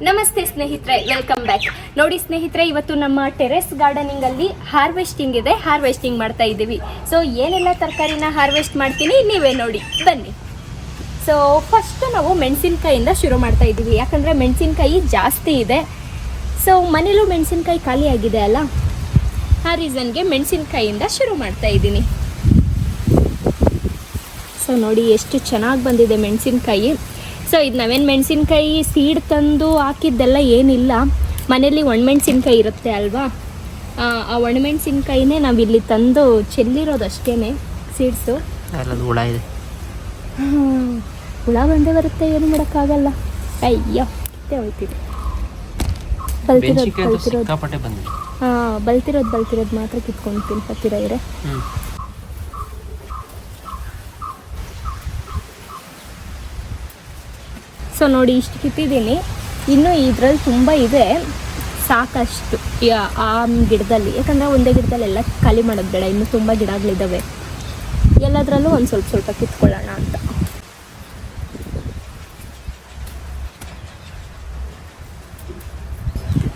ನಮಸ್ತೆ ಸ್ನೇಹಿತರೆ, welcome back. ನೋಡಿ ಸ್ನೇಹಿತರೆ, ಇವತ್ತು ನಮ್ಮ ಟೆರೆಸ್ ಗಾರ್ಡನಿಂಗ್ ಅಲ್ಲಿ ಹಾರ್ವೆಸ್ಟಿಂಗ್ ಇದೆ. ಹಾರ್ವೆಸ್ಟಿಂಗ್ ಮಾಡ್ತಾ ಇದ್ದೀವಿ. ಸೊ ಏನೆಲ್ಲ ತರಕಾರಿನ ಹಾರ್ವೆಸ್ಟ್ ಮಾಡ್ತೀನಿ ನೀವೇ ನೋಡಿ, ಬನ್ನಿ. ಸೊ ಫಸ್ಟ್ ನಾವು ಮೆಣಸಿನ್ಕಾಯಿಂದ ಶುರು ಮಾಡ್ತಾ ಇದ್ದೀವಿ, ಯಾಕಂದರೆ ಮೆಣಸಿನ್ಕಾಯಿ ಜಾಸ್ತಿ ಇದೆ. ಸೊ ಮನೇಲೂ ಮೆಣಸಿನ್ಕಾಯಿ ಖಾಲಿ ಆಗಿದೆ ಅಲ್ಲ, ಆ ರೀಸನ್ಗೆ ಮೆಣಸಿನ್ಕಾಯಿಯಿಂದ ಶುರು ಮಾಡ್ತಾ ಇದ್ದೀನಿ. ಸೊ ನೋಡಿ ಎಷ್ಟು ಚೆನ್ನಾಗಿ ಬಂದಿದೆ ಮೆಣಸಿನ್ಕಾಯಿ. ಸೊ ಇದು ನಾವೇನು ಮೆಣಸಿನ್ಕಾಯಿ ಸೀಡ್ ತಂದು ಹಾಕಿದ್ದೆಲ್ಲ ಏನಿಲ್ಲ, ಮನೇಲಿ ಒಣಮೆಣಸಿನ್ಕಾಯಿ ಇರುತ್ತೆ ಅಲ್ವಾ, ಆ ಒಣಮೆಣಸಿನ್ಕಾಯಿನೇ ನಾವಿಲ್ಲಿ ತಂದು ಚೆಲ್ಲಿರೋದಷ್ಟೇ ಸೀಡ್ಸು. ಹುಳ ಇದೆ, ಹುಳ ಬಂದೇ ಬರುತ್ತೆ, ಏನು ಮಾಡೋಕ್ಕಾಗಲ್ಲ. ಅಯ್ಯೋ ಹೋಯ್ತಿದೆ. ಬಲ್ತಿರೋದು ಮಾತ್ರ ಕಿತ್ಕೊಂಡು ತಿನ್ಪತ್ತೀರ ಇರೆ. ಸೊ ನೋಡಿ, ಇಷ್ಟು ಕಿತ್ತಿದ್ದೀನಿ. ಇನ್ನೂ ಇದರಲ್ಲಿ ತುಂಬ ಇದೆ, ಸಾಕಷ್ಟು ಆ ಗಿಡದಲ್ಲಿ. ಯಾಕಂದರೆ ಒಂದೇ ಗಿಡದಲ್ಲಿ ಎಲ್ಲ ಖಾಲಿ ಮಾಡೋದು ಬೇಡ, ಇನ್ನೂ ತುಂಬ ಗಿಡಗಳಿದ್ದಾವೆ. ಎಲ್ಲದರಲ್ಲೂ ಒಂದು ಸ್ವಲ್ಪ ಸ್ವಲ್ಪ ಕಿತ್ಕೊಳ್ಳೋಣ ಅಂತ.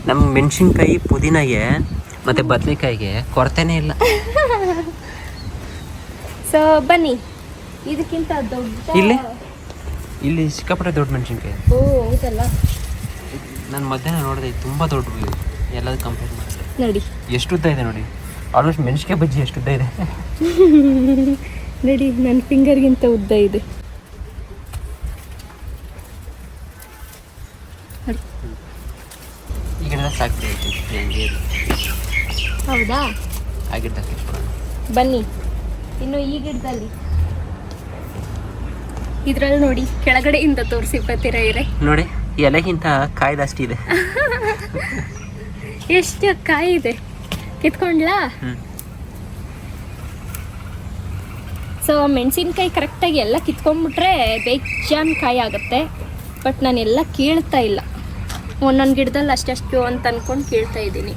ನಮ್ಮ ಮೆಣಸಿನ್ಕಾಯಿ ಪುದೀನಾಗೆ ಮತ್ತು ಬದನೆಕಾಯಿಗೆ ಕೊರತೆನೇ ಇಲ್ಲ. ಸೊ ಬನ್ನಿ, ಇದಕ್ಕಿಂತ ದೊಡ್ಡ ಇಲ್ಲಿ ಸಿಕ್ಕಾಪಟ್ಟೆ ದೊಡ್ಡ ಮೆಣಸಿನ್ಕಾಯಿ. ಓ ಹೌದಲ್ಲ, ನಾನು ಮಧ್ಯಾಹ್ನ ನೋಡಿದೆ, ತುಂಬ ದೊಡ್ಡದು ಎಲ್ಲದೂ ಕಂಪೇರ್ ಮಾಡಿದ್ರೆ. ನೋಡಿ ಎಷ್ಟು ಉದ್ದ ಇದೆ ನೋಡಿ, ಆಲ್ಮೋಸ್ಟ್ ಮೆಣಸಿನ್ಕಾಯಿ ಬಜ್ಜಿ ಎಷ್ಟು ಉದ್ದ ಇದೆ ನೋಡಿ, ನನ್ನ ಫಿಂಗರ್ಗಿಂತ ಉದ್ದ ಇದೆ. ಈ ಗಿಡದ ಸಾಕು. ಹೌದಾ, ಆ ಗಿಡದ ಬನ್ನಿ. ಇನ್ನು ಈ ಗಿಡದಲ್ಲಿ ಇದ್ರಲ್ಲಿ ನೋಡಿ, ಕೆಳಗಡೆಯಿಂದ ತೋರಿಸಿ ಬರ್ತೀರ ಇರೆ. ನೋಡಿ, ಎಲೆಗಿಂತ ಕಾಯಿ ಜಾಸ್ತಿ ಇದೆ. ಎಷ್ಟು ಕಾಯಿ ಇದೆ, ಕಿತ್ಕೊಂಡ್ಲಾ? ಸೊ ಮೆಣಸಿನ್ಕಾಯಿ ಕರೆಕ್ಟಾಗಿ ಎಲ್ಲ ಕಿತ್ಕೊಂಡ್ಬಿಟ್ರೆ ಬೇಜಾನ್ ಕಾಯಿ ಆಗುತ್ತೆ. ಬಟ್ ನಾನೆಲ್ಲ ಕೀಳ್ತಾ ಇಲ್ಲ, ಒಂದೊಂದು ಗಿಡದಲ್ಲಿ ಅಷ್ಟಷ್ಟು ಅಂತ ಅಂದ್ಕೊಂಡು ಕೀಳ್ತಾ ಇದ್ದೀನಿ.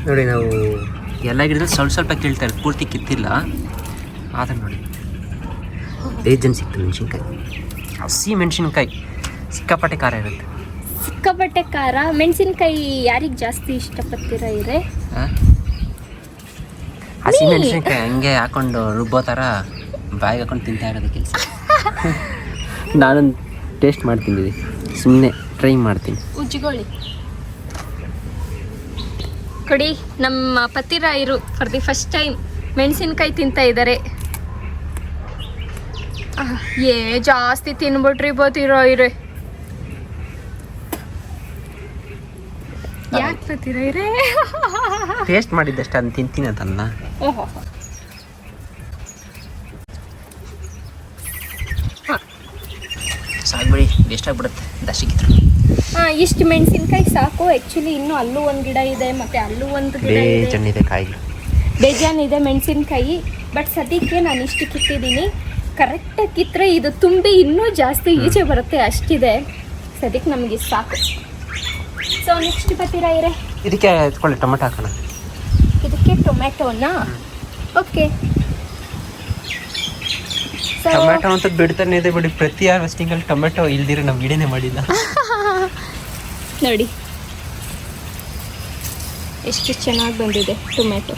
ನೋಡಿ, ನಾವು ಎಲ್ಲ ಗಿಡದಲ್ಲಿ ಸ್ವಲ್ಪ ಸ್ವಲ್ಪ ಕೀಳ್ತಾರೆ, ಪೂರ್ತಿ ಕಿತ್ತಿಲ್ಲ. ಆದರೆ ನೋಡಿ, ಬೇಜನ್ ಸಿಕ್ತು ಮೆಣಸಿನ್ಕಾಯಿ. ಹಸಿ ಮೆಣಸಿನ್ಕಾಯಿ ಸಿಕ್ಕಾಪಟ್ಟೆ ಖಾರ ಇರುತ್ತೆ. ಸಿಕ್ಕಾಪಟ್ಟೆ ಖಾರ ಮೆಣಸಿನ್ಕಾಯಿ ಯಾರಿಗೆ ಜಾಸ್ತಿ ಇಷ್ಟಪಡ್ತೀರಾ ಇರೆ? ಹಸಿ ಮೆಣಸಿನ್ಕಾಯಿ ಹಂಗೆ ಹಾಕೊಂಡು ರುಬ್ಬೋ ಥರ ಬಾಯಿಗೆ ಹಾಕೊಂಡು ತಿಂತಾ ಇರೋದು ಕೆಲಸ. ನಾನೊಂದು ಟೇಸ್ಟ್ ಮಾಡ್ತೀನಿ, ಸುಮ್ಮನೆ ಟ್ರೈ ಮಾಡ್ತೀನಿ. ಉಜ್ಜಿಗೋಳಿ ಕೊಡಿ. ನಮ್ಮ ಪತಿರಾಯರು ಫಾರ್ ದಿ ಫಸ್ಟ್ ಟೈಮ್ ಮೆಣಸಿನ್ಕಾಯಿ ತಿಂತಾ ಇದ್ದಾರೆ. ಜಾಸ್ತಿ ತಿನ್ಬಿಟ್ರಿ ಪತಿರಾಯರೇ. ಯಾಕೆ ಪತಿರಾಯರೇ? ಟೇಸ್ಟ್ ಮಾಡಿದ್ದಷ್ಟು ಅದನ್ನ ತಿಂತೀನಿ ಅಂತಲ್ಲ. ಓಹೋ, ಸಾಕ್ಬಿಡಿ, ವೇಸ್ಟ್ ಆಗಿಬಿಡುತ್ತೆ ದಶಿಗಿದ್ರು. ಇಷ್ಟು ಮೆಣಸಿನ್ಕಾಯಿ ಸಾಕು. ಆ್ಯಕ್ಚುಲಿ ಇನ್ನೂ ಅಲ್ಲೂ ಒಂದು ಗಿಡ ಇದೆ, ಮತ್ತು ಅಲ್ಲೂ ಒಂದು ಗಿಡ ಇದೆ, ಕಾಯಿಗಳು ಬೇಜಾನಿದೆ ಮೆಣಸಿನ್ಕಾಯಿ. ಬಟ್ ಸದ್ಯಕ್ಕೆ ನಾನು ಇಷ್ಟು ಕಿತ್ತಿದ್ದೀನಿ. ಕರೆಕ್ಟಾಗಿ ಕಿತ್ತರೆ ಇದು ತುಂಬಿ ಇನ್ನೂ ಜಾಸ್ತಿ ಈಚೆ ಬರುತ್ತೆ, ಅಷ್ಟಿದೆ. ಸದ್ಯಕ್ಕೆ ನಮಗೆ ಸಾಕು. ಸೊ ನೆಕ್ಸ್ಟ್ ಬರ್ತೀರಾ ಇರೆ? ಇದಕ್ಕೆ ಎತ್ಕೊಳ್ಳಿ, ಟೊಮೆಟೊ ಹಾಕೋಣ. ಇದಕ್ಕೆ ಟೊಮೆಟೊನ? ಓಕೆ. ಟೊಮೆಟೊ ಅಂತ ಬಿಡ್ತಾನೆ ಇದೆ ಬಿಡಿ, ಪ್ರತಿ ಹಾರ್ವೆಸ್ಟಿಂಗಲ್ಲಿ ಟೊಮೆಟೊ ಇಲ್ದಿರ ನಾವು ಗಿಡನೇ ಮಾಡಿಲ್ಲ. ನೋಡಿ ಎಷ್ಟು ಚೆನ್ನಾಗಿ ಬಂದಿದೆ ಟೊಮೆಟೊ.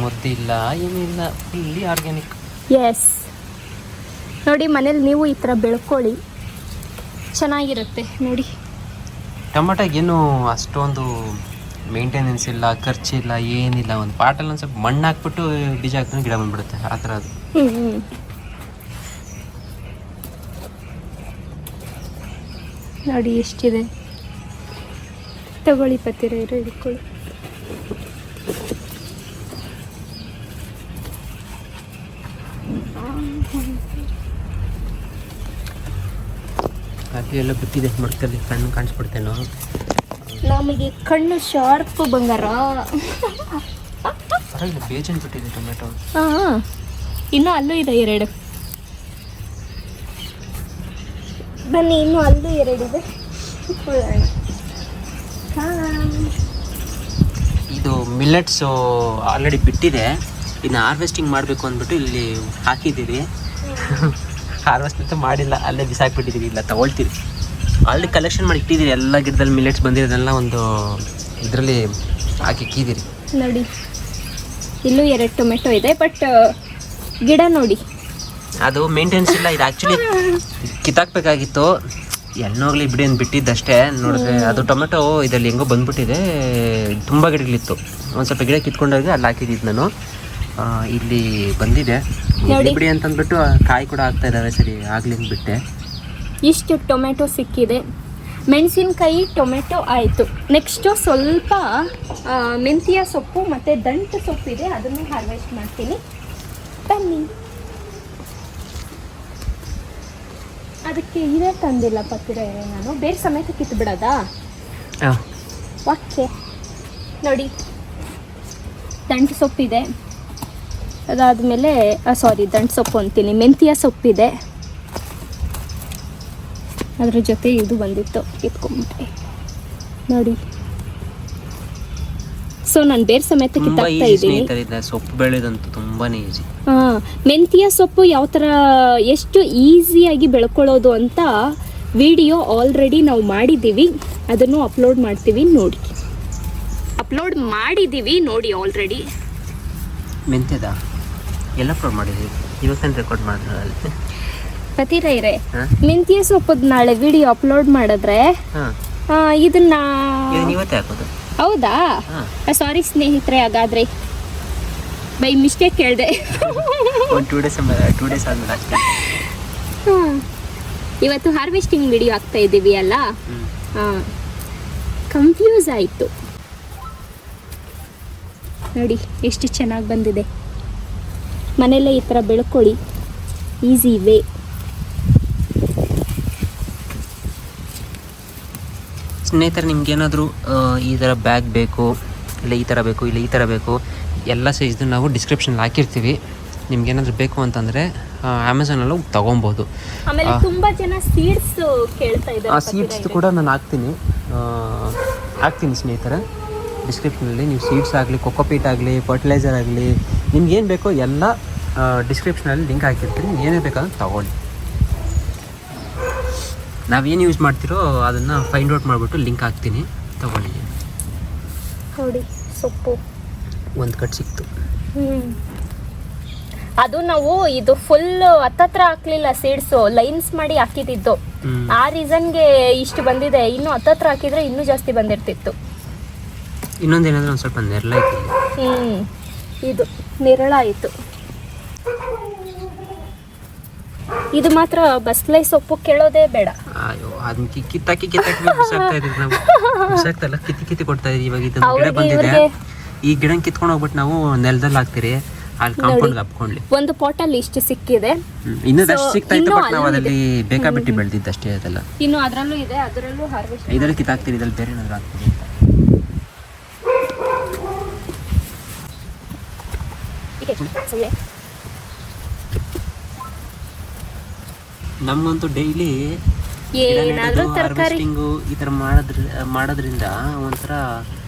ಮುದ್ದಿಲ್ಲ ಏನಿಲ್ಲ, ಫುಲ್ಲಿ ಆರ್ಗ್ಯಾನಿಕ್. ಎಸ್, ನೋಡಿ ಮನೇಲಿ ನೀವು ಈ ಥರ ಬೆಳ್ಕೊಳ್ಳಿ, ಚೆನ್ನಾಗಿರುತ್ತೆ. ನೋಡಿ, ಟೊಮೆಟೊಗೇನು ಅಷ್ಟೊಂದು ಮೇಂಟೆನೆನ್ಸ್ ಇಲ್ಲ, ಖರ್ಚಿಲ್ಲ, ಏನಿಲ್ಲ. ಒಂದು ಪಾಟಲ್ಲಿ ಒಂದು ಸ್ವಲ್ಪ ಮಣ್ಣು ಹಾಕ್ಬಿಟ್ಟು ಬೀಜ ಹಾಕ್ಕೊಂಡು ಗಿಡ ಬಂದ್ಬಿಡುತ್ತೆ, ಆ ಥರ ಅದು. ನೋಡಿ ಎಷ್ಟಿದೆ. ತಗೊಳ್ಳಿ ಪತ್ತಿರ ಹಿಡ್ಕೊಳ್ಳಿ. ಅಲ್ಲಿ ಎಲ್ಲ ಬಿಟ್ಟಿದೆ ಮಡಕಲ್ಲಿ, ಕಣ್ಣು ಕಾಣಿಸ್ಬಿಡ್ತೇನೋ ನಮಗೆ. ಕಣ್ಣು ಶಾರ್ಪ್ ಬಂಗಾರ. ಪರವಾಗಿಲ್ಲ, ಬೇಜನ್ ಬಿಟ್ಟಿದೆ ಟೊಮೆಟೊ. ಹಾಂ, ಇನ್ನೂ ಅಲ್ಲೂ ಇದೆ 2. ಬನ್ನಿ, ಇನ್ನೂ ಅಲ್ಲೂ 2 ಇದೆ. ಇದು ಮಿಲ್ಲೆಟ್ಸು ಆಲ್ರೆಡಿ ಬಿಟ್ಟಿದೆ. ಇನ್ನು ಹಾರ್ವೆಸ್ಟಿಂಗ್ ಮಾಡಬೇಕು ಅಂದ್ಬಿಟ್ಟು ಇಲ್ಲಿ ಹಾಕಿದ್ದೀರಿ. ಹಾರ್ವೆಸ್ಟ್ ಅಂತೂ ಮಾಡಿಲ್ಲ, ಅಲ್ಲೇ ಬಿಸಾಕ್ಬಿಟ್ಟಿದ್ದೀವಿ. ಇಲ್ಲ ತಗೊಳ್ತೀರಿ, ಆಲ್ರೆಡಿ ಕಲೆಕ್ಷನ್ ಮಾಡಿ ಇಟ್ಟಿದ್ದೀರಿ. ಎಲ್ಲ ಗಿಡದಲ್ಲಿ ಮಿಲೆಟ್ಸ್ ಬಂದಿರೋದೆಲ್ಲ ಒಂದು ಇದರಲ್ಲಿ ಹಾಕಿ ಇಕ್ಕಿದ್ದೀರಿ. ನೋಡಿ ಇಲ್ಲೂ 2 ಟೊಮೆಟೊ ಇದೆ, ಬಟ್ ಗಿಡ ನೋಡಿ ಅದು ಮೇಂಟೆನೆನ್ಸ್ ಇಲ್ಲ. ಇದು ಆ್ಯಕ್ಚುಲಿ ಕಿತ್ತಾಕ್ಬೇಕಾಗಿತ್ತು, ಎಲ್ಲೋಗ್ಲಿ ಬಿಡಿ ಅಂತ ಬಿಟ್ಟಿದ್ದಷ್ಟೇ. ನೋಡಿದ್ರೆ ಅದು ಟೊಮೆಟೊ ಇದರಲ್ಲಿ ಹೆಂಗೋ ಬಂದ್ಬಿಟ್ಟಿದೆ. ತುಂಬ ಗಿಡಗಳಿತ್ತು, ಒಂದು ಸ್ವಲ್ಪ ಗಿಡ ಕಿತ್ಕೊಂಡೋಗಿ ಅಲ್ಲಿ ಹಾಕಿದ್ದು ನಾನು. ಇಲ್ಲಿ ಬಂದಿದೆ ಬಿಡಿ ಅಂತಂದ್ಬಿಟ್ಟು ಕಾಯಿ ಕೂಡ ಆಗ್ತಾ ಇದ್ದಾವೆ. ಸರಿ ಆಗಲಿ ಅಂದ್ಬಿಟ್ಟೆ. ಇಷ್ಟು ಟೊಮೆಟೊ ಸಿಕ್ಕಿದೆ. ಮೆಣಸಿನ್ಕಾಯಿ ಟೊಮೆಟೊ ಆಯಿತು. ನೆಕ್ಸ್ಟು ಸ್ವಲ್ಪ ಮೆಂತ್ಯ ಸೊಪ್ಪು ಮತ್ತು ದಂಟು ಸೊಪ್ಪಿದೆ, ಅದನ್ನು ಹಾರ್ವೆಸ್ಟ್ ಮಾಡ್ತೀನಿ. ಬನ್ನಿ. ಅದಕ್ಕೆ ಇದೇ ತಂದಿಲ್ಲ ಪತ್ತಿರ ಇದೆ, ನಾನು ಬೇರೆ ಸಮೇತ ಕಿತ್ತು ಬಿಡೋದಾ? ಓಕೆ ನೋಡಿ, ದಂಟು ಸೊಪ್ಪಿದೆ. ಅದಾದಮೇಲೆ ದಂಟು ಸೊಪ್ಪು ಅಂತೀನಿ, ಮೆಂತ್ಯ ಸೊಪ್ಪಿದೆ. ಅದ್ರ ಜೊತೆ ಇದು ಬಂದಿತ್ತು, ಕಿತ್ಕೊಂಡ್ಬಿಟ್ಟೆ ನೋಡಿ. ಸೊ ನಾನು ಬೇರೆ ಸಮೇತ ಕಿತ್ತಾಕ್ತಾ ಇದ್ದೀನಿ. ಸೊಪ್ಪು ಬೆಳೆದಂತೂ ತುಂಬಾನೇ ಈಸಿ. ಮೆಂತ್ಯ ಸೊಪ್ಪು ಯಾವ ಥರ ಎಷ್ಟು ಈಸಿಯಾಗಿ ಬೆಳ್ಕೊಳ್ಳೋದು ಅಂತ ವಿಡಿಯೋ ಆಲ್ರೆಡಿ ನಾವು ಮಾಡಿದ್ದೀವಿ, ಅದನ್ನು ಅಪ್ಲೋಡ್ ಮಾಡ್ತೀವಿ ನೋಡಿ. ಅಪ್ಲೋಡ್ ಮಾಡಿದ್ದೀವಿ ನೋಡಿ ಆಲ್ರೆಡಿ. ಮೆಂತ್ಯದ ಎಲ್ಲ ಅಪ್ಲೋಡ್ ಮಾಡಿದ್ದೀವಿ, ಇವತ್ತು ರೆಕಾರ್ಡ್ ಮಾಡಿದ್ರೆ ಪತಿರೈರೆ ಮೆಂತ್ಯ ಸೊಪ್ಪದ ನಾಳೆ ವಿಡಿಯೋ ಅಪ್ಲೋಡ್ ಮಾಡಿದ್ರೆ ಇದನ್ನ ಇವತ್ತೇ ಹಾಕೋದು. ಹೌದಾ? ಸಾರಿ ಸ್ನೇಹಿತರೆ, ಹಾಗಾದ್ರೆ ಬೈ ಮಿಸ್ಟೇಕ್ ಕೇಳಿದೆ. 2 ಡೇಸ್ ಆದ್ಮೇಲೆ ಅಷ್ಟೇ. ಇವತ್ತು ಹಾರ್ವೆಸ್ಟಿಂಗ್ ವಿಡಿಯೋ ಆಗ್ತಾ ಇದ್ದೀವಿ ಅಲ್ಲ, ಕನ್ಫ್ಯೂಸ್ ಆಯಿತು ನೋಡಿ. ಎಷ್ಟು ಚೆನ್ನಾಗಿ ಬಂದಿದೆ. ಮನೆಯಲ್ಲೇ ಈ ಥರ ಬೆಳ್ಕೊಳ್ಳಿ, ಈಸಿ ವೇ. ಸ್ನೇಹಿತರೆ, ನಿಮ್ಗೇನಾದರೂ ಈ ಥರ ಬ್ಯಾಗ್ ಬೇಕು, ಇಲ್ಲ ಈ ಥರ ಬೇಕು, ಇಲ್ಲ ಈ ಥರ ಬೇಕು, ಎಲ್ಲ ಸೈಜ್ದು ನಾವು ಡಿಸ್ಕ್ರಿಪ್ಷನಲ್ಲಿ ಹಾಕಿರ್ತೀವಿ. ನಿಮ್ಗೇನಾದರೂ ಬೇಕು ಅಂತಂದರೆ ಅಮೆಝಾನಲ್ಲಿ ತೊಗೊಬೋದು. ಆಮೇಲೆ ತುಂಬ ಜನ ಸೀಡ್ಸ್ ಕೇಳ್ತಾ ಇದ್ದಾರೆ. ಆ ಸೀಡ್ಸ್ ಕೂಡ ನಾನು ಹಾಕ್ತೀನಿ ಸ್ನೇಹಿತರೆ ಡಿಸ್ಕ್ರಿಪ್ಷನಲ್ಲಿ. ನೀವು ಸೀಡ್ಸ್ ಆಗಲಿ, ಕೊಕೊಪೀಟ್ ಆಗಲಿ, ಫರ್ಟಿಲೈಸರ್ ಆಗಲಿ, ನಿಮ್ಗೇನು ಬೇಕೋ ಎಲ್ಲ ಡಿಸ್ಕ್ರಿಪ್ಷನಲ್ಲಿ ಲಿಂಕ್ ಹಾಕಿರ್ತೀನಿ. ಏನೇ ಬೇಕಾದ್ರೆ ತಗೊಳ್ಳಿ. ನಾವೇನು ಯೂಸ್ ಮಾಡ್ತಿರೋ ಅದನ್ನು ಫೈಂಡ್ ಔಟ್ ಮಾಡಿಬಿಟ್ಟು ಲಿಂಕ್ ಹಾಕ್ತೀನಿ, ತಗೊಳ್ಳಿ. ನೋಡಿ ಸೊಪ್ಪು ಒಂದು ಕಟ್ ಸಿಕ್ತು. ಅದು ನಾವು ಇದು ಫುಲ್ ಹತ್ತತ್ರ ಹಾಕ್ಲಿಲ್ಲ, ಸೀಡ್ಸು ಲೈನ್ಸ್ ಮಾಡಿ ಹಾಕಿದ್ದು. ಆ ರೀಸನ್ಗೆ ಇಷ್ಟು ಬಂದಿದೆ. ಇನ್ನು ಹತ್ತತ್ರ ಹಾಕಿದ್ರೆ ಇನ್ನೂ ಜಾಸ್ತಿ ಬಂದಿರ್ತಿತ್ತು. ಇನ್ನೊಂದೇನಂದ್ರೆ ಒಂದು ಸ್ವಲ್ಪ ನೆರಳಾಯ್ತು. ಇದು ನೆರಳಾಯಿತು. ಇದು ಮಾತ್ರ ಬಸ್ಲೈ ಸೊಪ್ಪು ಕೇಳೋದೇ ಬೇಡ. ಅಯ್ಯೋ, ಅದನ್ನ ಕಿತ್ತಾಕಿ ಬಿಸಾಕ್ತಾ ಇದ್ದೀವಿ ನಾವು. ಬಿಸಾಕ್ತಲ್ಲ, ಕಿತ್ತಿ ಕೊಡ್ತಾ ಇದೀವಿ. ಇವಾಗ ಇದೊಂದು ಗಿಡ ಬಂದಿದೆ, ಈ ಗಿಡ ಕಿತ್ಕೊಂಡು ಹೋಗ್ಬಿಟ್ಟು ನಾವು ನೆಲದಲ್ಲಿ ಹಾಕ್ತೀರಿ, ಅಲ್ಲಿ ಕಾಂಪೌಂಡ್ ಹಬ್ಕೊಂಡ್ಲಿ. ಒಂದು ಪಾಟಲ್ಲಿ ಇಷ್ಟು ಸಿಕ್ಕಿದೆ, ಇನ್ನೂ ಅಷ್ಟು ಸಿಗ್ತಾ ಇತ್ತು. ಬಟ್ ನಾವು ಅದರಲ್ಲಿ ಬೇಕಾಬಿಟ್ಟು ಬೆಳೆದಿದ್ದು ಅಷ್ಟೇ. ಅದೆಲ್ಲ ಇನ್ನು ಅದರಲ್ಲೂ ಇದೆ, ಅದರಲ್ಲೂ ಹಾರ್ವೆಸ್ಟ್. ಇದರಲ್ಲಿ ಕಿತ್ತಾಕ್ತೀರಿ, ಇದ್ರಲ್ಲಿ ಬೇರೆ ಏನಾದ್ರು ಹಾಕ್ತೀರಿ. ನಮ್ಗಂತೂ ಡೈಲಿ ಏನಾದ್ರೂ ತರಕಾರಿ ಈ ಥರ ಮಾಡೋದ್ರಿಂದ ಒಂಥರ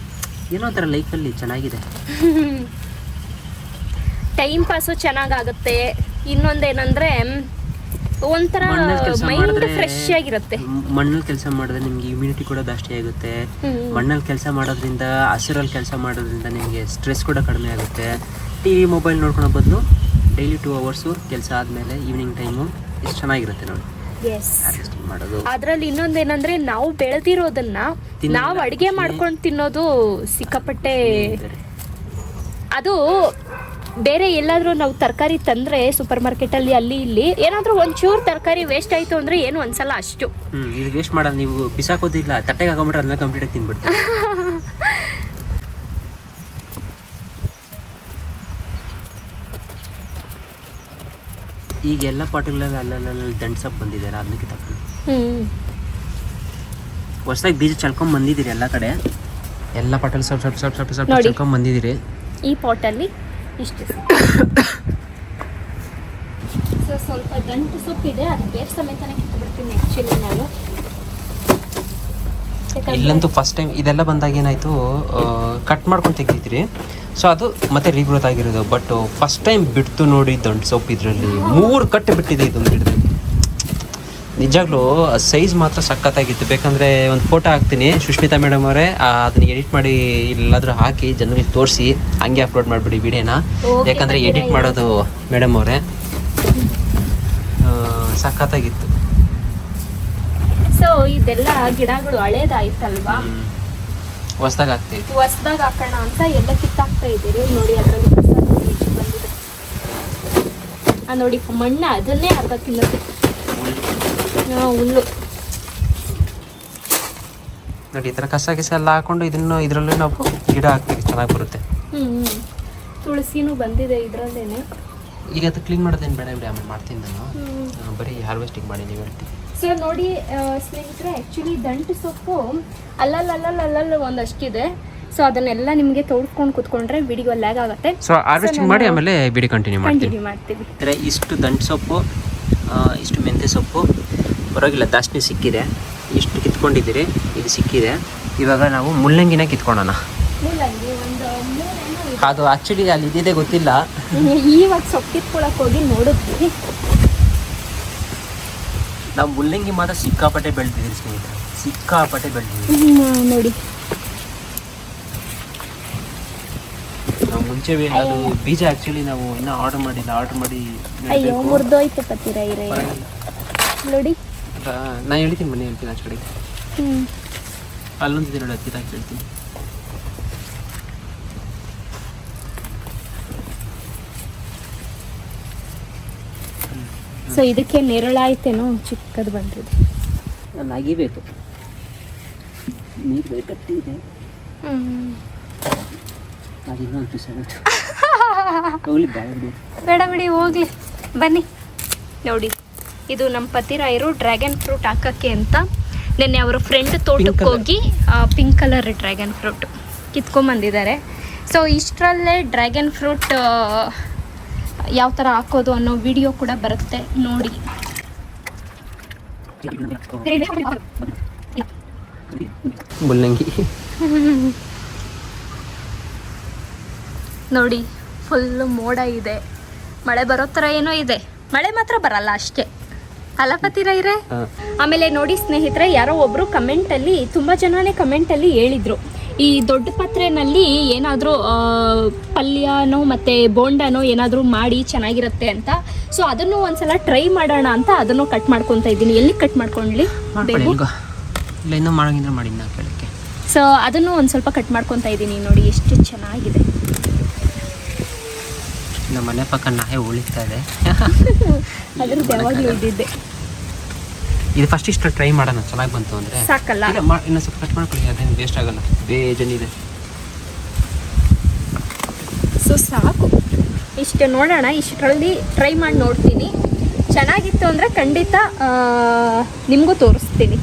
ಏನೋ ಒಂಥರ ಲೈಫಲ್ಲಿ ಚೆನ್ನಾಗಿದೆ. ಟೈಮ್ ಪಾಸು ಚೆನ್ನಾಗಾಗುತ್ತೆ. ಇನ್ನೊಂದೇನಂದ್ರೆ ಒಂಥರ ಮೈಂಡ್ ಫ್ರೆಶ್ ಆಗಿರುತ್ತೆ. ಮಣ್ಣಲ್ಲಿ ಕೆಲಸ ಮಾಡಿದ್ರೆ ನಿಮ್ಗೆ ಇಮ್ಯುನಿಟಿ ಕೂಡ ಜಾಸ್ತಿ ಆಗುತ್ತೆ. ಮಣ್ಣಲ್ಲಿ ಕೆಲಸ ಮಾಡೋದ್ರಿಂದ, ಹಸಿರಲ್ಲಿ ಕೆಲಸ ಮಾಡೋದ್ರಿಂದ ನಿಮಗೆ ಸ್ಟ್ರೆಸ್ ಕೂಡ ಕಡಿಮೆ ಆಗುತ್ತೆ. ಟಿವಿ ಮೊಬೈಲ್ ನೋಡ್ಕೊಳೋ ಬದಲು ಡೈಲಿ 2 ಅವರ್ಸು ಕೆಲಸ ಆದಮೇಲೆ ಈವ್ನಿಂಗ್ ಟೈಮು ಎಷ್ಟು ಚೆನ್ನಾಗಿರುತ್ತೆ ನೋಡಿ ಮಾಡೋದು. ಅದ್ರಲ್ಲಿ ಇನ್ನೊಂದೇನಂದ್ರೆ ನಾವು ಬೆಳೆದಿರೋದನ್ನ ನಾವು ಅಡಿಗೆ ಮಾಡ್ಕೊಂಡು ತಿನ್ನೋದು ಸಿಕ್ಕಾಪಟ್ಟೆ. ಅದು ಬೇರೆ ಎಲ್ಲಾದ್ರೂ ನಾವು ತರಕಾರಿ ತಂದ್ರೆ ಸೂಪರ್ ಮಾರ್ಕೆಟ್ ಅಲ್ಲಿ ಅಲ್ಲಿ ಇಲ್ಲಿ ಏನಾದ್ರೂ ಒಂಚೂರು ತರಕಾರಿ ವೇಸ್ಟ್ ಆಯ್ತು ಅಂದ್ರೆ ಏನು ಅನ್ಸಲ್ಲ ಅಷ್ಟು. ಇದು ವೇಸ್ಟ್ ಮಾಡೋದು ನೀವು ಬಿಸಾಕೋದಿಲ್ಲ, ತಟ್ಟೆಗೆ ಹಾಕೊಂಡ್ಬಿಟ್ರೆ ಅದನ್ನ ಕಂಪ್ಲೀಟ್ ಆಗಿ ತಿನ್ಬಿಡ್ತೀವಿ. ಈಗ ಎಲ್ಲ ಪಾಟ್ಗಳಲ್ಲಿ ಅಲ್ಲಲ್ಲಿ ದಂಟು ಸೊಪ್ಪು ಬಂದಿದ್ದಾರೆ, ಅದನ್ನ ಕಿತ್ತಾಕೊಂಡು ಹೊಸದಾಗಿ ಬೀಜ ಚಲ್ಕೊಂಡ್ ಬಂದಿದ್ದೀರಿ. ಎಲ್ಲ ಕಡೆ ಎಲ್ಲ ಪಾಟಲ್ಲಿ ಸ್ವಲ್ಪ ಚಲ್ಕೊಂಡ್ ಬಂದಿದ್ದೀರಿ. ಈ ಪಾಟಲ್ಲಿ ಇಷ್ಟು ಸ್ವಲ್ಪ ದಂಟು ಸೊಪ್ಪಿದೆ, ಅದು ಬೇರೆ ಸಮೇತನೇ ಕಿತ್ಬಿಡ್ತೀನಿ ಆ್ಯಕ್ಚುಲಿ ನಾನು. ಇಲ್ಲಂತೂ ಫಸ್ಟ್ ಟೈಮ್ ಇದೆಲ್ಲ ಬಂದಾಗ ಏನಾಯಿತು, ಕಟ್ ಮಾಡ್ಕೊಂಡು ತೆಗಿದ್ರಿ, ಸೊ ಅದು ಮತ್ತೆ ರೀಗ್ರೋತ್ ಆಗಿರೋದು. ಬಟ್ ಫಸ್ಟ್ ಟೈಮ್ ಬಿಡ್ತು ನೋಡಿ ದಂಟು ಸೊಪ್ಪು, ಇದರಲ್ಲಿ 3 ಕಟ್ಟು ಬಿಟ್ಟಿದೆ ಇದೊಂದು ಗಿಡದಲ್ಲಿ. ನಿಜಾಗ್ಲೂ ಸೈಜ್ ಮಾತ್ರ ಸಖತ್ತಾಗಿತ್ತು. ಬೇಕಂದರೆ ಒಂದು ಫೋಟೋ ಹಾಕ್ತೀನಿ, ಸುಷ್ಮಿತಾ ಮೇಡಮ್ ಅವರೇ ಅದನ್ನ ಎಡಿಟ್ ಮಾಡಿ ಎಲ್ಲಾದರೂ ಹಾಕಿ ಜನರಿಗೆ ತೋರಿಸಿ ಹಂಗೆ ಅಪ್ಲೋಡ್ ಮಾಡಿಬಿಡಿ ವಿಡಿಯೋನ. ಯಾಕಂದರೆ ಎಡಿಟ್ ಮಾಡೋದು ಮೇಡಮ್ ಅವರೇ. ಸಖತ್ತಾಗಿತ್ತು. ಸೊ ಇದೆಲ್ಲ ಗಿಡಗಳು ಹಳೇದಾಯ್ತಲ್ವಾ, ಹೊಸ್ದಾಗ ಆಗ್ತೈತೆ, ಹೊಸ್ದಾಗ ಹಾಕೋಣ ಅಂತ ಎಲ್ಲ ಕಿತ್ತಾಕ್ತಾ ಇದ್ದೀರಿ ನೋಡಿ. ಅದರಲ್ಲಿ ಬಂದಿದೆ ನೋಡಿ, ಮಣ್ಣ ಅದನ್ನೇ ಅರ್ಧ ತಿನ್ನೋದು ಹುಲ್ಲು ನೋಡಿ. ಈ ಥರ ಕಸ ಎಲ್ಲ ಹಾಕೊಂಡು ಇದರಲ್ಲೂ ನಾವು ಗಿಡ ಹಾಕ್ತೀವಿ, ಚೆನ್ನಾಗಿ ಬರುತ್ತೆ. ತುಳಸಿನೂ ಬಂದಿದೆ ಇದರಲ್ಲೇನೆ. ಈಗ ಅದು ಕ್ಲೀನ್ ಮಾಡೋದೇನು ಬೇಡ ಬಿಡಿ, ಆಮೇಲೆ ಮಾಡ್ತೀನಿ ನಾನು. ಬರೀ ಹಾರ್ವೆಸ್ಟಿಂಗ್ ಮಾಡಿ ನೀವು ಹೇಳ್ತೀನಿ. ಸೊ ನೋಡಿ ಸ್ನೇಹಿತರೆ, ಆ್ಯಕ್ಚುಲಿ ದಂಟು ಸೊಪ್ಪು ಅಲ್ಲಲ್ಲ ಒಂದಷ್ಟಿದೆ. ಸೊ ಅದನ್ನೆಲ್ಲ ನಿಮಗೆ ತೋಡ್ಕೊಂಡು ಕುತ್ಕೊಂಡ್ರೆ ವಿಡಿಯೋ ಲ್ಯಾಗ್ ಆಗುತ್ತೆ. ಸೊ ಹಾರ್ವೆಸ್ಟಿಂಗ್ ಮಾಡಿ ಆಮೇಲೆ ವಿಡಿಯೋ ಕಂಟಿನ್ಯೂ ಮಾಡ್ತೀವಿ. ಅಂದರೆ ಇಷ್ಟು ದಂಟು ಸೊಪ್ಪು, ಇಷ್ಟು ಮೆಂತ್ಯ ಸೊಪ್ಪು ಪರವಾಗಿಲ್ಲ, ದಾಸ್ನಿ ಸಿಕ್ಕಿದೆ. ಇಷ್ಟು ಕಿತ್ಕೊಂಡಿದ್ದೀರಿ, ಇದು ಸಿಕ್ಕಿದೆ. ಇವಾಗ ನಾವು ಮುಳ್ಳಂಗಿನ ಕಿತ್ಕೊಳ್ಳೋಣ. ಮೂಲಂಗಿ ಒಂದು 3 ಅದು ಆ್ಯಕ್ಚುಲಿ ಅಲ್ಲಿ ಇದ್ದಿದೆ ಗೊತ್ತಿಲ್ಲ. ಇವಾಗ ಸೊಪ್ಪು ಕಿತ್ಕೊಳಕ್ಕೆ ಹೋಗಿ ನೋಡಿದ್ವಿ. ನಾವು ಮುಳ್ಳಂಗಿ ಮಾತ್ರ ಸಿಕ್ಕಾಪಟ್ಟೆ ಬೆಳೆದಿದ್ದೀವಿ ಸ್ನೇಹಿತರೆ, ಸಿಕ್ಕಾಪಟ್ಟೆ ಬೆಳೆದಿದ್ದೀವಿ ನೋಡಿ. ನಾವು ಮುಂಚೆ ಅದು ಬೀಜ ಆ್ಯಕ್ಚುಲಿ ನಾವು ಇನ್ನೂ ಆರ್ಡರ್ ಮಾಡಿ ಅಯ್ಯೋ ಮುರಿದೋಯ್ತು ಪತ್ತಿರ ಇರೇ ನೋಡಿ. ನಾನು ಹೇಳ್ತೀನಿ, ಮನೆ ಹೇಳ್ತೀನಿ ಆಚೆ ಕಡೆ. ಅಲ್ಲೊಂದಿದೆ ನೋಡಿ, ಹತ್ತಿರ ಹೇಳ್ತೀನಿ. ಸೊ ಇದಕ್ಕೆ ನೆರಳಾಯ್ತೇನೋ ಚಿಕ್ಕದು ಬಂದಿದೆ. ನಾನು ಅಗಿಬೇಕು, ನೀರು ಬೇಕಟ್ಟಿದೆ. ಅದು ಇನ್ನೊಂದು ಪೀಸ್ ಆಗುತ್ತೆ. ಹೋಗ್ಲಿ ಬೇಡ ಬಿಡಿ, ಹೋಗ್ಲಿ ಬನ್ನಿ. ನೋಡಿ ಇದು ನಮ್ಮ ಪತಿರಾಯರು ಡ್ರ್ಯಾಗನ್ ಫ್ರೂಟ್ ಹಾಕೋಕ್ಕೆ ಅಂತ ನಿನ್ನೆ ಅವರ ಫ್ರೆಂಡ್ ತೋಟಕ್ಕೆ ಹೋಗಿ ಪಿಂಕ್ ಕಲರ್ ಡ್ರ್ಯಾಗನ್ ಫ್ರೂಟ್ ಕಿತ್ಕೊಂಬಂದಿದ್ದಾರೆ. ಸೊ ಇಷ್ಟರಲ್ಲೇ ಡ್ರ್ಯಾಗನ್ ಫ್ರೂಟ್ ಯಾವ ಥರ ಹಾಕೋದು ಅನ್ನೋ ವಿಡಿಯೋ ಕೂಡ ಬರುತ್ತೆ ನೋಡಿ. ಮುಳ್ಳಂಗಿ ನೋಡಿ, ಫುಲ್ಲು ಮೋಡ ಇದೆ, ಮಳೆ ಬರೋ ಥರ ಏನೋ ಇದೆ. ಮಳೆ ಮಾತ್ರ ಬರಲ್ಲ ಅಷ್ಟೇ ಅಲ್ಲ ಪತಿರಾಯರೇ. ಆಮೇಲೆ ನೋಡಿ ಸ್ನೇಹಿತರೆ, ಯಾರೋ ಒಬ್ಬರು ಕಮೆಂಟಲ್ಲಿ, ತುಂಬ ಜನನೇ ಕಮೆಂಟಲ್ಲಿ ಹೇಳಿದರು, ಈ ದೊಡ್ಡ ಪಾತ್ರೆಯಲ್ಲಿ ಏನಾದರೂ ಪಲ್ಯನೋ ಮತ್ತು ಬೋಂಡನೋ ಏನಾದರೂ ಮಾಡಿ ಚೆನ್ನಾಗಿರುತ್ತೆ ಅಂತ. ಸೊ ಅದನ್ನು ಒಂದ್ಸಲ ಟ್ರೈ ಮಾಡೋಣ ಅಂತ ಅದನ್ನು ಕಟ್ ಮಾಡ್ಕೊತಾ ಇದ್ದೀನಿ. ಎಲ್ಲಿ ಕಟ್ ಮಾಡ್ಕೊಂಡ್ಲಿ ಬೇಬು? ಇಲ್ಲ ಇನ್ನೂ ಮಾಡೋಂಗಿದ್ರೆ ಮಾಡಿ ನಾ ಕೇಳಕ್ಕೆ. ಸೊ ಅದನ್ನು ಒಂದು ಸ್ವಲ್ಪ ಕಟ್ ಮಾಡ್ಕೊತಾ ಇದ್ದೀನಿ ನೋಡಿ, ಎಷ್ಟು ಚೆನ್ನಾಗಿದೆ. ನಮ್ಮ ಮನೆ ಪಕ್ಕ ನಾಯಿ ಉಳಿತಾ ಇದೆ. ಅದ್ರದ್ದು ಯಾವಾಗಲೂ ಇದ್ದಿದ್ದೆ. ಇದು ಫಸ್ಟ್ ಇಷ್ಟು ಟ್ರೈ ಮಾಡೋಣ, ಚೆನ್ನಾಗಿ ಬಂತು ಅಂದರೆ ಸಾಕಲ್ಲ. ಇನ್ನೂ ಸ್ವಲ್ಪ ಕಟ್ ಮಾಡ್ಕೊಳ್ಳಿ, ಅದೇನು ವೇಸ್ಟ್ ಆಗಲ್ಲ, ಬೇಜನಿದೆ. ಸೊ ಸಾಕು, ಇಷ್ಟು ನೋಡೋಣ. ಇಷ್ಟರಲ್ಲಿ ಟ್ರೈ ಮಾಡಿ ನೋಡ್ತೀನಿ. ಚೆನ್ನಾಗಿತ್ತು ಅಂದರೆ ಖಂಡಿತ ನಿಮಗೂ ತೋರಿಸ್ತೀನಿ.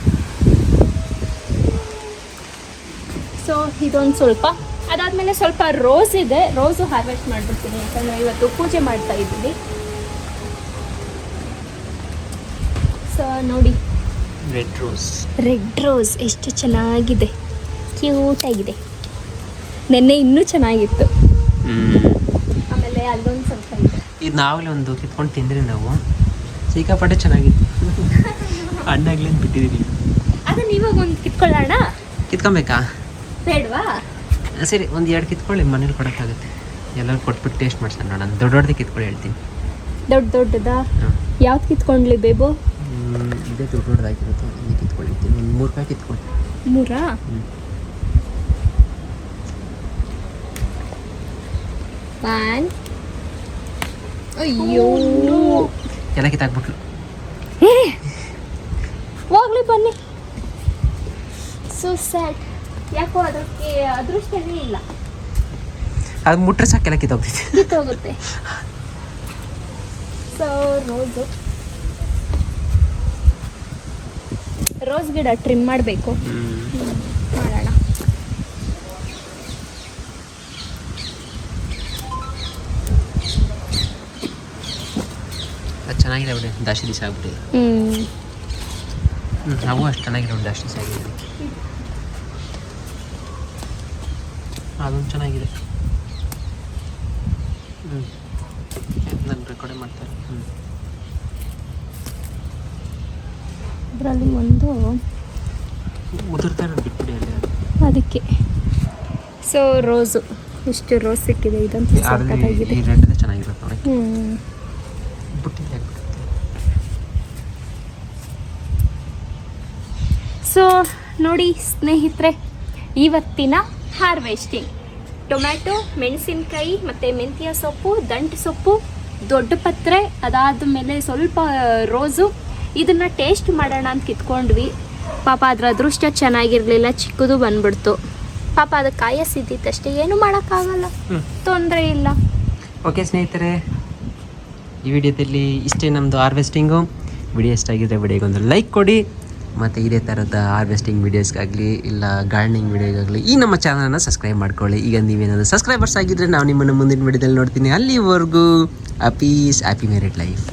ಸೊ ಇದೊಂದು ಸ್ವಲ್ಪ, ಅದಾದಮೇಲೆ ಸ್ವಲ್ಪ ರೋಸ್ ಇದೆ, ರೋಸು ಹಾರ್ವೆಸ್ಟ್ ಮಾಡಿಬಿಡ್ತೀನಿ. ಯಾಕಂದರೆ ಇವತ್ತು ಪೂಜೆ ಮಾಡ್ತಾ ಇದ್ದೀನಿ. ಸೊ ನೋಡಿ, ರೆಡ್ ರೋಸ್ ಎಷ್ಟು ಚೆನ್ನಾಗಿದೆ, ಕ್ಯೂಟಾಗಿದೆ. ನೆನ್ನೆ ಇನ್ನೂ ಚೆನ್ನಾಗಿತ್ತು. ಆಮೇಲೆ ಅಲ್ಲೊಂದು ಸ್ವಲ್ಪ ಇದೆ. ಇದು ನಾವೇ ಒಂದು ಕಿತ್ಕೊಂಡು ತಿಂದ್ರಿ ನಾವು, ಸಿಕ್ಕಾಪಟ್ಟೆ ಚೆನ್ನಾಗಿತ್ತು. ಹಣ್ಣಾಗ್ಲೇನು ಬಿಟ್ಟಿದ್ದೀವಿ. ಅದನ್ನ ಇವಾಗ ಒಂದು ಕಿತ್ಕೊಳ್ಳೋಣ. ಕಿತ್ಕೊಬೇಕಾ? ಬೇಡವಾ? ಸರಿ, ಒಂದು 2 ಕಿತ್ಕೊಳ್ಳಿ, ಮನೇಲಿ ಕೊಡೋಕ್ಕಾಗುತ್ತೆ. ಎಲ್ಲರೂ ಕೊಟ್ಬಿಟ್ಟು ಟೇಸ್ಟ್ ಮಾಡ್ಸೋಣ. ನಾನು ದೊಡ್ಡದೇ ಕಿತ್ಕೊಳ್ಳಿ ಹೇಳ್ತೀನಿ. ದೊಡ್ಡದಾ? ಯಾವ್ದು ಕಿತ್ಕೊಂಡ್ಲಿ ಬೇಬು? ಇದೇ ದೊಡ್ಡದಾಗಿರುತ್ತೆ, ಇಲ್ಲಿ ಕಿತ್ಕೊಳ್ಳಿರ್ತೀನಿ. ಒಂದು 3 ರೂಪಾಯಿ ಕಿತ್ಕೊಳ್ಳಿ. 3? ಒನ್. ಅಯ್ಯೋ, ಎಲ್ಲ ಕಿತ್ತಾಕ್ಬಿಟ್ಲು. ಹೋಗ್ಲಿ ಬನ್ನಿ. So sad. ಯಾಕೋ ಅದಕ್ಕೆ ಅದೃಷ್ಟನೇ ಇಲ್ಲ. ಅದು ಮುಟ್ರೆ ಸಾಕೆಲ್ಲ ಕಿತ್ತೋಗುತ್ತೆ. ಸೊ ರೋಸ್ ಗಿಡ ಟ್ರಿಮ್ ಮಾಡಬೇಕು. ಮಾಡೋಣ. ಅದು ಚೆನ್ನಾಗಿದೆ ಬಿಡಿ, ಜಾಸ್ತಿ ದಿವಸ ಆಗ್ಬಿಟ್ಟಿದೆ. ನಾವು ಅಷ್ಟು ಚೆನ್ನಾಗಿದೆ ನೋಡಿ, ಜಾಸ್ತಿ ದಿವಸ ಆಗಿದೆ. ಅದೊಂದು ಚೆನ್ನಾಗಿದೆ. ನಾನು ರೆಕಾರ್ಡ್ ಮಾಡ್ತಾರೆ. ಅದರಲ್ಲಿ ಒಂದು ಉದುರ್ತಾ ಇರೋದು ಬಿಟ್ಬಿಡಿ ಅಲ್ಲಿ. ಅದಕ್ಕೆ ಸೊ ರೋಸು ಇಷ್ಟು ರೋಸ್ ಸಿಕ್ಕಿದೆ. ಇದಂತೂ ಸಖತ್ತಾಗಿದೆ. ಈ ರೆಡ್ ಚೆನ್ನಾಗಿರುತ್ತೆ ನೋಡಿ. ಸೊ ನೋಡಿ ಸ್ನೇಹಿತರೆ, ಇವತ್ತಿನ ಹಾರ್ವೆಸ್ಟಿಂಗ್ ಟೊಮ್ಯಾಟೊ, ಮೆಣಸಿನ್ಕಾಯಿ ಮತ್ತು ಮೆಂತ್ಯ ಸೊಪ್ಪು, ದಂಟು ಸೊಪ್ಪು, ದೊಡ್ಡ ಪತ್ರೆ, ಅದಾದ ಮೇಲೆ ಸ್ವಲ್ಪ ರೋಸು. ಇದನ್ನು ಟೇಸ್ಟ್ ಮಾಡೋಣ ಅಂತ ಕಿತ್ಕೊಂಡ್ವಿ. ಪಾಪ ಅದರ ಅದೃಷ್ಟ ಚೆನ್ನಾಗಿರಲಿಲ್ಲ, ಚಿಕ್ಕದು ಬಂದ್ಬಿಡ್ತು. ಪಾಪ ಅದಕ್ಕೆ ಕಾಯಸಿದ್ದಿತ್ತಷ್ಟೇ, ಏನು ಮಾಡೋಕ್ಕಾಗಲ್ಲ, ತೊಂದರೆ ಇಲ್ಲ. ಓಕೆ ಸ್ನೇಹಿತರೆ, ಈ ವಿಡಿಯೋದಲ್ಲಿ ಇಷ್ಟೇ ನಮ್ಮದು ಹಾರ್ವೆಸ್ಟಿಂಗು. ವಿಡಿಯೋ ಇಷ್ಟ ಆಗಿದ್ರೆ ವಿಡಿಯೋಗೊಂದು ಲೈಕ್ ಕೊಡಿ. ಮತ್ತು ಇದೇ ಥರದ ಹಾರ್ವೆಸ್ಟಿಂಗ್ ವೀಡಿಯೋಸ್ಗಾಗಲಿ ಇಲ್ಲ ಗಾರ್ಡನಿಂಗ್ ವೀಡಿಯೋಗಾಗಲಿ ಈ ನಮ್ಮ ಚಾನಲನ್ನು ಸಬ್ಸ್ಕ್ರೈಬ್ ಮಾಡ್ಕೊಳ್ಳಿ. ಈಗ ನೀವೇನಾದರೂ ಸಬ್ಸ್ಕ್ರೈಬರ್ಸ್ ಆಗಿದ್ದರೆ ನಾವು ನಿಮ್ಮನ್ನು ಮುಂದಿನ ವಿಡಿಯೋದಲ್ಲಿ ನೋಡ್ತೀನಿ. ಅಲ್ಲಿವರೆಗೂ ಹ್ಯಾಪಿ ಮ್ಯಾರಿಡ್ ಲೈಫ್.